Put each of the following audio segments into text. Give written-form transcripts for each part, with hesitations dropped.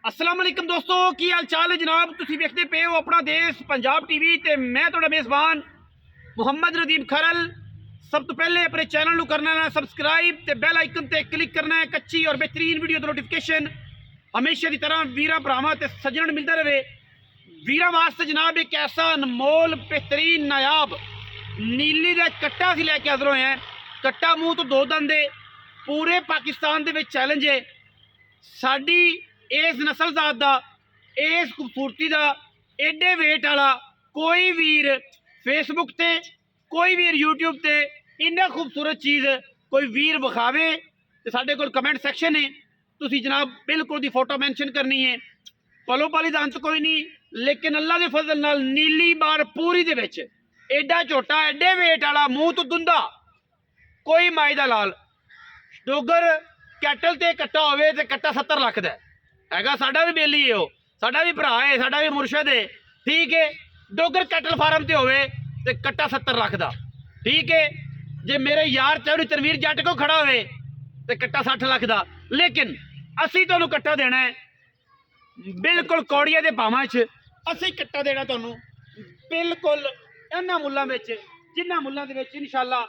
अस्सलाम वालेकुम दोस्तों, की हाल चाल है जनाब। तुसीं वेखदे पे हो अपना देश पंजाब टीवी ते मैं तुहाडा मेज़बान मुहम्मद नदीम खरल। सब तो पहले अपने चैनल करना है सबसक्राइब ते बैल आइकन ते क्लिक करना है। कच्ची और बेहतरीन वीडियो की नोटिफिकेशन हमेशा की तरह वीरां भरावां ते सज्जण मिलता रहे। वीरां वास्ते जनाब एक ऐसा अनमोल बेहतरीन नायाब नीली का कट्टा असीं लैके हाज़र होए हैं। कट्टा मूँह तो दो दंदे पूरे पाकिस्तान दे विच चैलेंज है। साडी इस नस्ल जात का इस खूबसूरती का एडे वेट वाला कोई वीर फेसबुक ते कोई वीर यूट्यूब ते इन्ना खूबसूरत चीज़ कोई वीर विखावे तो साढ़े कोल कमेंट सैक्शन है। तुसी जनाब बिल्कुल दी फोटो मैंशन करनी है। पलो पली का अंत कोई नहीं, लेकिन अल्लाह के फजल नाल नीली बार पूरी दे विच एडा झोटा एडे वेट वाला मूँह तो दुंदा कोई माई दा लाल डोगर कैटल ते कट्टा होवे ते कट्टा 70 लाख दा हैगा। साडा भी बेली है, साडा भी भरा है, साडा भी मुर्शद है, ठीक है। डोगर कैटल फार्म ते होवे ते कट्टा 70 लाख दा, ठीक है। जे मेरे यार चौधरी तनवीर जट को खड़ा होवे ते कट्टा 60 लाख दा। लेकिन असी तुहानूं कट्टा देना है बिल्कुल कौड़िया दे भावां च। असी कट्टा देना तुहानूं बिल्कुल इन्हां मुल्लां विच जिन्हां मुल्लां दे विच इंशाअल्लाह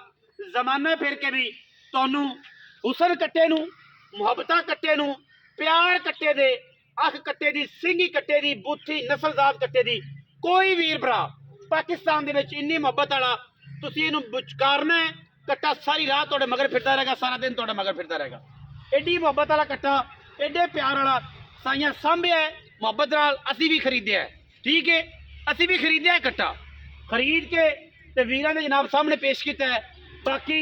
जमाना फिर के भी तुहानूं हुसन कट्टे नूं, मुहब्बतां कट्टे नूं, प्यार कट्टे दे, अख कट्टे दी, सिंगी कट्टे दी, बुत्थी नस्लजात कट्टे दी कोई वीर भरा पाकिस्तान दे विच इन्नी मुहब्बत वाला तुसीं इहनूं विचकारना है। कट्टा सारी रात तुहाडे मगर फिरदा रहेगा, सारा दिन तुहाडे मगर फिरदा रहेगा। एडी मुहब्बत वाला कट्टा एडे प्यार वाला साइयां सांभिया है मुहब्बत नाल। असीं भी खरीदिया है, ठीक है, असीं भी खरीदिया है कट्टा खरीद के ते वीरां दे जनाब सामने पेश किया है। बाकी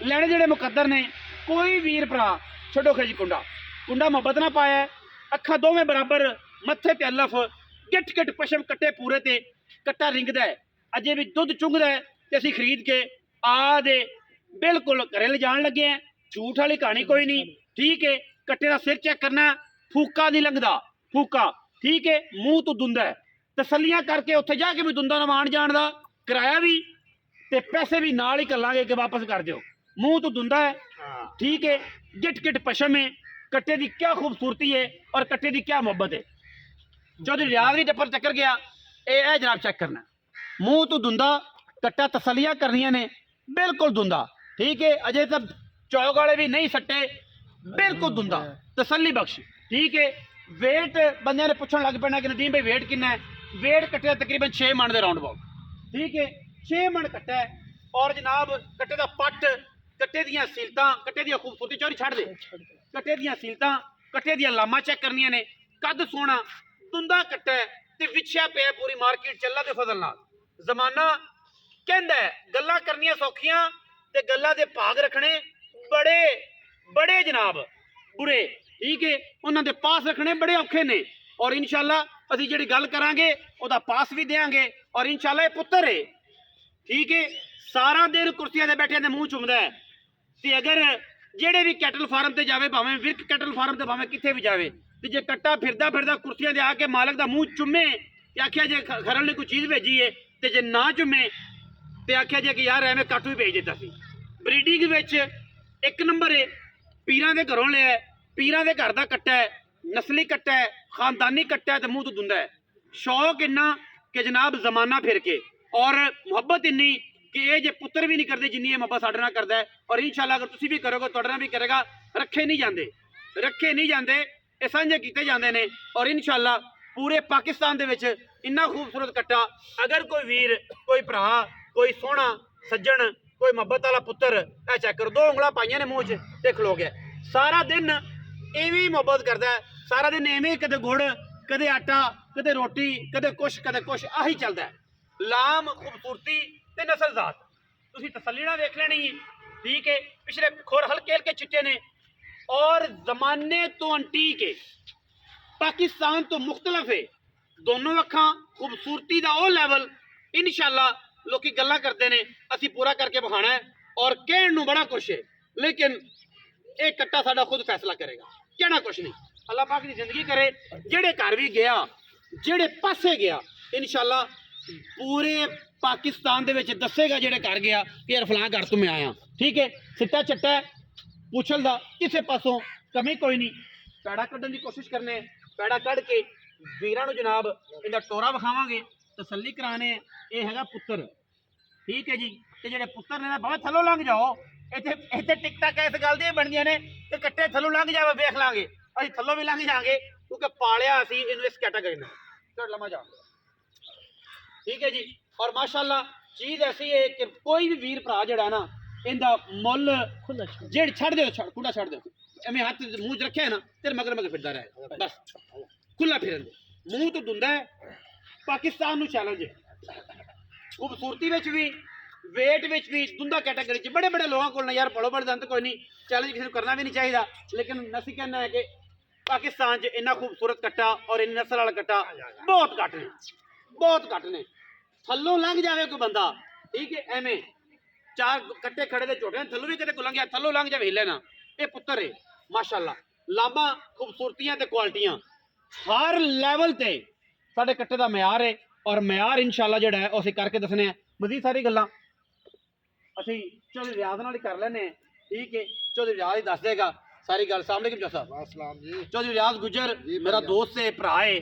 लैने जेड़े मुकद्दर ने कोई वीर भरा छड्डो खिज कुंडा कुंडा मुहब्बत ना पाया है। अखा दोवें बराबर मत्थे ते अल्लफ गिट गिट पशम कट्टे पूरे ते कट्टा रिंगदा है। अजे भी दुध चुंगदा है ते असीं खरीद के आ दे बिल्कुल घरे ले जान लगे हैं। झूठ वाली कहानी कोई नहीं, ठीक है। कट्टे का सिर चेक करना, फूका नहीं लंघदा, फूका, ठीक है। मूँह तो दुंदा है, तसलियां करके उत्थे जाके भी दुंदा नवाण जाण दा किराया भी ते पैसे भी नाल ही कलांगे कि वापस कर दिओ। मूँह तो दुंदा है, ठीक है। गिट गिट पशम है। कट्टे की क्या खूबसूरती है और कट्टे की क्या मोहब्बत है। चौधरी रियाज भी टप्पर चक्कर गया ए जनाब चेक करना। मूँह तो दुंदा, कट्टा तसलियां करनियां ने बिल्कुल दुंदा, ठीक है। अजय तक चौक वाले भी नहीं सट्टे, बिल्कुल दुंदा तसली बख्श, ठीक है। वेट बंदे ने पूछण लग पैना कि नदीम भाई वेट कितना है। वेट कट्टे तकरीबन 6 मन के राउंड अबाउट, ठीक है। 6 मन कट्टा है और जनाब कट्टे का पट, कट्टे दियां सीलतां, कट्टे दी खूबसूरती चोरी छड़ दे, कट्टे दियां सीलतां, कट्टे दियां लामा चेक करनियां ने। कद सोना दुंदा कट्टा है ते विछया पे पूरी मार्केट चला दे फजल नाल। जमाना कहंदा है गल्लां करनियां सौखियां ते गल्लां दे भाग रखने बड़े बड़े जनाब बुरे, ठीक है। उन्हां दे पास रखने बड़े औखे ने और इंशाअल्लाह असीं जिहड़ी गल करांगे उहदा पास भी देंगे और इंशाअल्लाह ये पुत्तर है, ठीक है। सारा दिन कुर्सियां ते बैठे मुँह चुमदा है ते अगर जेड़े भी कैटल फार्म ते जावे, भावें विरक कैटल फार्म ते भावें किथे भी जावे, ते जे कट्टा फिरदा फिरदा कुर्सियां ते आके मालक दा मुँह चुमे ते आख्या जे खरल ने कोई चीज़ भेजी है ते जे ना चुमे ते आख्या जे कि यार एवें काटू ही भेज दिता सी। ब्रीडिंग विच एक नंबर है। पीरां दे घरों लिया, पीरां दे घर दा कट्टा है, नस्ली कट्टा है, खानदानी कट्टा है ते मूँह तो दुंदा है। शौक इन्ना कि जनाब जमाना फिर के और मुहब्बत इन्नी कि ये जे पुत्र भी नहीं करते जिन्नी ये मुहब्बत साडे नाल करदा है। और इंशाअल्लाह अगर तुसीं भी करोगे तुहाडे नाल भी करेगा। रखे नहीं जाते, रखे नहीं जाते, ये सांझे कीते जाते हैं। और इंशाअल्लाह पूरे पाकिस्तान दे विच इन्ना खूबसूरत कट्टा अगर कोई वीर, कोई भरा, कोई सोहना सज्जन, कोई मुहब्बत वाला पुत्र ऐ चेक करो, 2 उंगलां पाइयां ने मूँह च ते खलो गया। सारा दिन इवें मुहब्बत करदा है, सारा दिन इवें कदे गुड़ कदे आटा कदे रोटी कदे कुछ आही चलदा है। लाम खूबसूरती ते नस्लजात तुसीं तसल्ली नाल वेख लेनी है, ठीक है। पिछले खुर हल्के हल्के चिट्टे ने और जमाने तो अंटीक है, पाकिस्तान तो मुख्तलिफ है। दोनों अखां खूबसूरती का वो लैवल इंशाअल्लाह लोग गल्लां करते हैं, असीं पूरा करके विखाना है और कहण नूं बड़ा कुछ है। लेकिन एक कट्टा साडा खुद फैसला करेगा, कहना कुछ नहीं। अल्लाह पाक की जिंदगी करे, जेड़े घर भी गया, जेड़े पासे गया, इंशाअल्लाह पूरे पाकिस्तान दे विच दसेगा जेड़े घर गया कि यार फलां घर तो मैं आया, ठीक है। सिट्टा चट्टा पूछल दा किसी पासों कमी कोई नहीं, ਪੈੜਾ ਕੱਢਣ ਦੀ ਕੋਸ਼ਿਸ਼ ਕਰਨੇ, ਪੈੜਾ ਕੱਢ ਕੇ ਵੀਰਾਂ ਨੂੰ ਜਨਾਬ ਇਹਦਾ ਟੋਰਾ ਵਿਖਾਵਾਂਗੇ, ਤਸੱਲੀ ਕਰਾਣੇ। ਇਹ ਹੈਗਾ ਪੁੱਤਰ, ਠੀਕ ਹੈ ਜੀ। ਤੇ ਜਿਹੜੇ ਪੁੱਤਰ ਨੇ ਨਾ ਬਾਬਾ ਥੱਲੋਂ ਲੰਘ ਜਾਓ, ਇੱਥੇ ਇੱਥੇ ਟਿਕਟਾਂ ਇਸ ਗੱਲ ਦੀਆਂ ਬਣਦੀਆਂ ਨੇ ਕਿ ਕੱਟੇ ਥੱਲੋਂ ਲੰਘ ਜਾਵੇ, ਵੇਖ ਲਾਂਗੇ ਅਸੀਂ ਥੱਲੋਂ ਵੀ ਲੰਘ ਜਾਾਂਗੇ, ਕਿਉਂਕਿ ਪਾਲਿਆ ਅਸੀਂ ਇਹਨੂੰ ਇਸ ਕੈਟਾਗਰੀ ਨਾਲ। ਚੜ ਲੰਮਾ ਜਾ, ਠੀਕ ਹੈ ਜੀ। ਔਰ ਮਾਸ਼ਾਅੱਲਾ ਚੀਜ਼ ਐਸੀ ਹੈ ਕਿ ਕੋਈ ਵੀ ਵੀਰ ਭਰਾ ਜਿਹੜਾ ਨਾ ਇਹਦਾ ਮੁੱਲ ਜਿਹੜੀ ਛੱਡ ਦਿਓ, ਖੁੱਲਾ ਛੱਡ ਦਿਓ, ਐਵੇਂ ਹੱਥ ਮੂੰਹ 'ਚ ਰੱਖਿਆ ਨਾ ਤੇਰੇ ਮਗਰ ਫਿਰਦਾ ਰਹੇ, ਬਸ ਖੁੱਲਾ ਫਿਰਨ ਦੇ, ਮੂੰਹ ਤੋਂ ਦੁੰਦਾ ਹੈ। ਪਾਕਿਸਤਾਨ ਨੂੰ ਚੈਲੰਜ ਹੈ, ਖੂਬਸੂਰਤੀ ਵਿੱਚ ਵੀ, ਵੇਟ ਵਿੱਚ ਵੀ, ਦੁੰਦਾ ਕੈਟਾਗਰੀ 'ਚ ਬੜੇ ਬੜੇ ਲੋਕਾਂ ਕੋਲ ਨਾ ਯਾਰ ਪੜੋ ਬੜੇ ਦੰਦ ਕੋਈ ਨਹੀਂ, ਚੈਲੰਜ ਕਿਸੇ ਨੂੰ ਕਰਨਾ ਵੀ ਨਹੀਂ ਚਾਹੀਦਾ। ਲੇਕਿਨ ਅਸੀਂ ਕਹਿੰਦੇ ਹੈ ਕਿ ਪਾਕਿਸਤਾਨ 'ਚ ਇੰਨਾ ਖੂਬਸੂਰਤ ਕੱਟਾ ਔਰ ਇੰਨੀ ਨਸਲ ਵਾਲਾ ਕੱਟਾ ਬਹੁਤ ਘੱਟ ਨੇ, ਬਹੁਤ ਘੱਟ ਨੇ। ਥੱਲੋਂ ਲੰਘ ਜਾਵੇ ਕੋਈ ਬੰਦਾ, ਠੀਕ ਹੈ, ਐਵੇਂ ਚਾਰ ਕੱਟੇ ਖੜੇ ਦੇ ਝੋਟੇ ਥੱਲੋਂ ਵੀ ਕਿਤੇ ਕੋ ਲੰਘਿਆ, ਥੱਲੋਂ ਲੰਘ ਜਾਵੇ ਹਿੱਲੇ ਨਾ। ਇਹ ਪੁੱਤਰ ਹੈ ਮਾਸ਼ਾਅੱਲਾ, ਲਾਭਾਂ ਖੂਬਸੂਰਤੀਆਂ ਤੇ ਕੁਆਲਿਟੀਆਂ ਹਰ ਲੈਵਲ ਤੇ ਸਾਡੇ ਕੱਟੇ ਦਾ ਮਿਆਰ ਹੈ। ਔਰ ਮਿਆਰ ਇਨਸ਼ਾਅੱਲਾ ਜਿਹੜਾ ਹੈ ਉਹ ਅਸੀਂ ਕਰਕੇ ਦੱਸਣੇ ਆ। ਮਜ਼ੀਦ ਸਾਰੀ ਗੱਲਾਂ ਅਸੀਂ ਚੌਧਰੀ ਰਿਆਜ਼ ਨਾਲ ਹੀ ਕਰ ਲੈਨੇ, ਠੀਕ ਹੈ। ਚੌਧਰੀ ਰਿਆਜ਼ ਹੀ ਦੱਸ ਦੇਗਾ ਸਾਰੀ ਗੱਲ। अस्सलाम वालेकुम जौहर साहब। अस्सलाम जी। चौधरी रियाज गुजर मेरा दोस्त है, भरा है,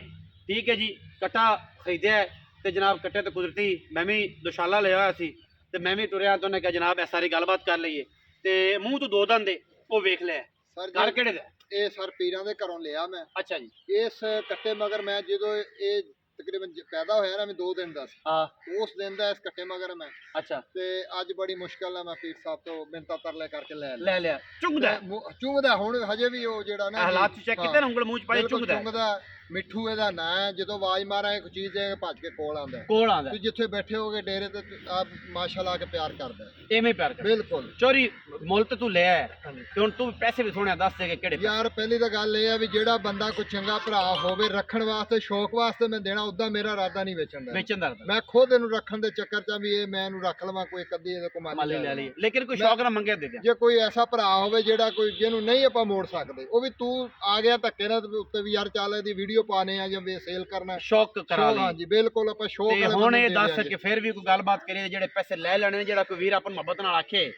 ठीक है जी। कट्टा खरीदे है तो जनाब कट्टे तो कुदरती मैं भी दुशाला लिया होया सी ते मैं भी टुरिया तो उन्हें कहा जनाब ऐ सारी गलबात कर लईए ते मूँह तो दो दंद वो वेख लिया। सर घर केड़े दे? ਇਹ ਸਰ ਪੀਰਾਂ ਦੇ ਘਰੋਂ ਲਿਆ ਮੈਂ। अच्छा जी। ਇਸ ਕੱਟੇ ਮਗਰ ਮੈਂ ਜਦੋਂ ਇਹ ਤਕਰੀਬਨ ਪੈਦਾ ਹੋਇਆ ਨਾ, ਮੈਂ 2 ਦਿਨ ਦਾ ਸੀ, हाँ ਉਸ ਦਿਨ ਦਾ ਇਸ ਕੱਟੇ ਮਗਰ ਮੈਂ, अच्छा ਤੇ ਅੱਜ ਬੜੀ ਮੁਸ਼ਕਲ ਨਾਲ ਮੈਂ ਪੀਰ ਸਾਹਿਬ ਤੋਂ ਮਿੰਤਾ ਤਰਲੇ ਕਰਕੇ ਲੈ ਲਿਆ। ले लिया चुगदा ਚੁੰਗਦਾ ਹੁਣ ਹਜੇ ਵੀ ਉਹ ਜਿਹੜਾ ਨਾ हालात चेक किते ना उंगल मूंह च पाई ਬਿਲਕੁਲ चुगदा ਚੁੰਗਦਾ। ਮਿੱਠੂ ਇਹਦਾ ਨਾਂ ਹੈ, ਜਦੋਂ ਆਵਾਜ਼ ਮਾਰਾਂ ਇੱਕ ਚੀਜ਼ ਦੇ ਭੱਜ ਕੇ ਕੋਲ ਆਉਂਦਾ। कोल आंदा ਤੁਸੀਂ ਜਿੱਥੇ ਬੈਠੇ ਹੋਗੇ ਡੇਰੇ ਤੇ ਆ ਮਾਸ਼ਾਅੱਲਾ ਕੇ ਪਿਆਰ ਕਰਦਾ ਹੈ। एवें प्यार कर ਬਿਲਕੁਲ चोरी मुल तो तू ले आया ते हुण तू पैसे भी सोने दस दे के केड़े ਯਾਰ ਪਹਿਲੀ ਤਾਂ ਗੱਲ ਇਹ ਹੈ ਵੀ ਜਿਹੜਾ ਬੰਦਾ ਕੋਈ ਚੰਗਾ ਭਰਾ ਹੋਵੇ, ਰੱਖਣ ਵਾਸਤੇ ਸ਼ੌਕ ਵਾਸਤੇ ਮੈਂ ਦੇਣਾ, ਉਦਾਂ ਮੇਰਾ ਇਰਾਦਾ ਨਹੀਂ ਵੇਚਣ ਦਾ। बेचन दा ਮੈਂ ਖੁਦ ਇਹਨੂੰ ਰੱਖਣ ਦੇ ਚੱਕਰ 'ਚ ਵੀ ਇਹ ਮੈਂ ਇਹਨੂੰ ਰੱਖ ਲਵਾਂ, ਕੋਈ ਕਦੀ ਇਹਦੇ ਕੋਲ माली ले ली, लेकिन कोई शौक ना मंगे दे दे। ਜੇ ਕੋਈ ਐਸਾ ਭਰਾ ਹੋਵੇ ਜਿਹੜਾ ਕੋਈ ਜਿਹਨੂੰ ਨਹੀਂ ਆਪਾਂ ਮੋੜ ਸਕਦੇ, ਉਹ ਵੀ ਤੂੰ ਆ ਗਿਆ ਧੱਕੇ ਨਾਲ ਤੇ ਉੱਤੇ ਵੀ ਯਾਰ ਚੱਲ ਇਹਦੀ ਵੀਡੀਓ ਪਾਣੇ ਆ ਜਾਂ ਵੇ ਸੇਲ ਕਰਨਾ। शौक करा ली ਹਾਂਜੀ ਬਿਲकुल ਆਪਾਂ ਸ਼ੌਕ ਤੇ ਹੁਣ ਇਹ ਦੱਸ ਕਿ ਫਿਰ ਵੀ ਕੋਈ ਗੱਲਬਾਤ ਕਰੀਏ, ਜਿਹੜੇ ਪੈਸੇ ਲੈ ਲੈਣੇ ਨੇ, ਜਿਹੜਾ ਕੋਈ ਵੀਰ ਆਪਨ ਮੁਹੱਬਤ ਨਾਲ ਆਖੇ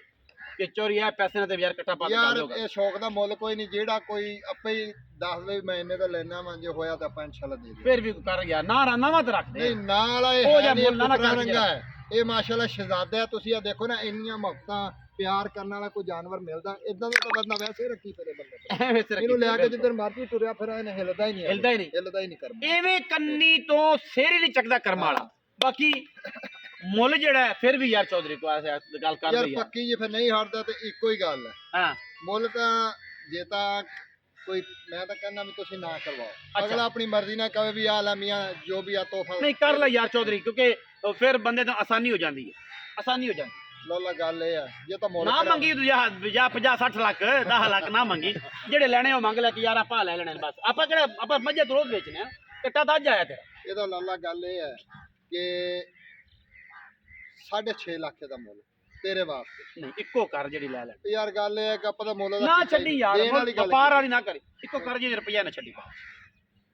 ਕਿ ਚੋਰੀ ਆ ਪੈਸੇ ਨਾਲ ਤੇ ਯਾਰ ਕੱਟਾ ਪਾ ਯਾਰ ਦਿਓਗਾ। ਇਹ ਸ਼ੌਕ ਦਾ ਮੁੱਲ ਕੋਈ ਨਹੀਂ, ਜਿਹੜਾ ਕੋਈ ਆਪੇ ਹੀ ਦੱਸ ਦੇ ਮੈਂ ਇੰਨੇ ਦਾ ਲੈਣਾ ਵਾ, ਜੇ ਹੋਇਆ ਤਾਂ ਆਪਾਂ ਇਨਸ਼ਾਅੱਲਾ ਦੇ ਦੇ। ਫਿਰ ਵੀ ਕੋਈ ਕਰ ਯਾਰ ਨਾ ਨਵਾਂ ਤੇ ਰੱਖ ਦੇ। ਨਹੀਂ ਨਾਲ ਇਹ ਉਹ ਜਾਂ ਹੈ ਨੀ, ਮੁੱਲ ਨਾ ਪੁੱਤਰਾ ਕਰ ਰੰਗਾ ਹੈ ਇਹ ਮਾਸ਼ਾਅੱਲਾ ਸ਼ਹਿਜ਼ਾਦਾ ਹੈ। ਤੁਸੀਂ ਆ ਦੇਖੋ ਨਾ, ਇੰਨੀਆਂ ਮੁਹੱਬਤਾਂ ਪਿਆਰ ਕਰਨ ਵਾਲਾ ਕੋਈ ਜਾਨਵਰ ਮਿਲਦਾ ਇਦਾਂ ਦਾ ਤਾਂ ਬੰਦਾ ਵੈਸੇ ਹੀ ਰੱਖੀ ਫਿਰੇ ਬੰਦੇ। ਐਵੇਂ ਸਿਰ ਇਹਨੂੰ ਲਿਆ ਕੇ ਜਿੱਧਰ ਮਰਜ਼ੀ ਤੁਰਿਆ ਫਿਰ ਇਹਨੇ ਹਿਲਦਾ ਹੀ ਨਹੀਂ, ਹਿਲਦਾ ਹੀ ਨਹੀਂ, ਹਿਲਦਾ ਹੀ ਨਹੀਂ ਕਰਦਾ। ਐਵੇਂ ਕੰਨੀ ਤੋਂ ਸਿਰ ਹੀ ਨਹੀਂ ਚੱਕਦਾ ਕਰਮ ਵਾਲਾ। ਬਾਕੀ ਮੁੱਲ ਜਿਹੜਾ ਹੈ ਫਿਰ ਵੀ ਯਾਰ ਚੌਧਰੀ ਕੋ ਐਸੇ ਗੱਲ ਕਰ ਯਾਰ ਲਈ ਪੱਕੀ ਜੇ ਫਿਰ ਨਹੀਂ ਹਟਦਾ ਤੇ ਇੱਕੋ ਹੀ ਗੱਲ ਹੈ, ਹਾਂ ਮੁੱਲ ਤਾਂ ਜੇ ਤਾਂ ਕੋਈ, ਮੈਂ ਤਾਂ ਕਹਿੰਦਾ ਵੀ ਤੁਸੀਂ ਨਾ ਕਰਵਾਓ। ਅਗਲਾ ਆਪਣੀ ਮਰਜ਼ੀ ਨਾਲ ਕਹੇ ਵੀ ਆ ਲੈ ਮੀਆਂ ਜੋ ਵੀ ਆ ਤੋਹਫਾ ਨਹੀਂ ਕਰ ਲੈ ਯਾਰ ਚੌਧਰੀ, ਕਿਉਂਕਿ ਫਿਰ ਬੰਦੇ ਤੋਂ ਆਸਾਨੀ ਹੋ ਜਾਂਦੀ ਹੈ, ਆਸਾਨੀ ਹੋ ਜਾਂਦੀ। ਲੋਲਾ ਗੱਲ ਇਹ ਆ, ਜੇ ਤਾਂ ਮੁੱਲ ਨਾ ਕਰਾ- ਮੰਗੀ ਤੂੰ ਜਾਂ 50 60 ਲੱਖ 10 ਲੱਖ ਨਾ ਮੰਗੀ, ਜਿਹੜੇ ਲੈਣੇ ਉਹ ਮੰਗ ਲੈ ਕਿ ਯਾਰ ਆਪਾਂ ਲੈ ਲੈਣੇ ਨੇ ਬਸ। ਆਪਾਂ ਕਿਹੜਾ ਆਪਾਂ ਮੱਝਾਂ ਤੋਂ ਰੋਜ਼ ਵੇਚਣੇ ਆ, ਕੱਟਾ ਤਾਂ ਅੱਜ ਆਇਆ ਤੇ ਇਹਦਾ ਲਾਲਾ ਗੱਲ ਇਹ ਹੈ ਕਿ 6.5 ਲੱਖ ਦਾ ਮੁੱਲ ਤੇਰੇ ਵਾਸਤੇ। ਨਹੀਂ ਇੱਕੋ ਕਰ ਜਿਹੜੀ ਲੈ ਲੈ, ਯਾਰ ਗੱਲ ਇਹ ਹੈ ਕਿ ਆਪਾਂ ਦਾ ਮੁੱਲ ਦਾ ਨਾ ਕੀਤਾ ਹੀ ਛੱਡੀ ਨਹੀਂ। ਯਾਰ, ਦੇਣ ਵਾਲੀ ਗੱਲ ਵਪਾਰ ਵਾਲੀ ਨਾ ਕਰੀ, ਇੱਕੋ ਕਰ ਜੇ ਰੁਪਈਆ ਨਾ ਛੱਡੀ ਪਾ,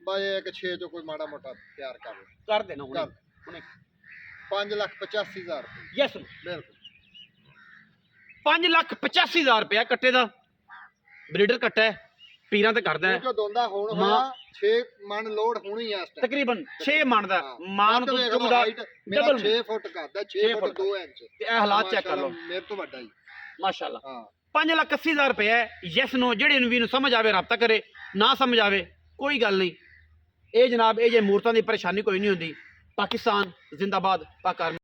ਬਾਈ ਇਹ ਕਿ 6 ਚੋਂ ਕੋਈ ਮਾੜਾ ਮੋਟਾ ਪਿਆਰ ਕਰ ਲੈ। ਕਰ ਦੇਣਾ ਹੁਣੇ ਕਰ। ਹੁਣੇ 5,85,000 ਰੁਪਏ ਯੈਸ ਬਿਲਕੁਲ। 5,85,000 ਰੁਪਇਆ ਕੱਟੇ ਦਾ, ਬਰੀਡਰ ਕੱਟਾ ਹੈ, ਪੀਰਾਂ ਤੇ ਕਰਦਾ ਹੈ ਜੋ ਦੋਂਦਾ ਹੁਣ ਹੋਇਆ 6 ਮਣ ਲੋਡ ਹੋਣੀ ਆ ਇਸ ਟਾਈਮ। ਤਕਰੀਬਨ 6 ਮਣ ਦਾ ਹਾਂ। ਮਾਨ ਕੱਦ ਤੋਂ ਵੇਖ ਲਓ, ਚੁਗਦਾ height ਮੇਰਾ ਡਬਲ 6 ਫੁੱਟ ਕਰਦਾ, 6 ਫੁੱਟ 2 ਇੰਚ ਤੇ ਇਹ ਹਾਲਾਤ ਚੈੱਕ ਕਰ ਲਓ ਮੇਰੇ ਤੋਂ ਵੱਡਾ ਹੀ। ਮਾਸ਼ਾਅੱਲਾ। ਹਾਂ 5,80,000 ਰੁਪਏ ਯੈਸ ਨੋ, ਜਿਹੜੇ ਨੂੰ ਵੀ ਨੂੰ ਸਮਝ ਆਵੇ ਰਾਬਤਾ ਕਰੇ, ਨਾ ਸਮਝ ਆਵੇ ਕੋਈ ਗੱਲ ਨਹੀਂ। ਇਹ ਜਨਾਬ ਇਹ ਜੇ ਮੂਰਤਾਂ ਦੀ ਪਰੇਸ਼ਾਨੀ ਕੋਈ ਨਹੀਂ ਹੁੰਦੀ। ਪਾਕਿਸਤਾਨ ਜ਼ਿੰਦਾਬਾਦ, ਪਾਕ ਆਰਮੀ।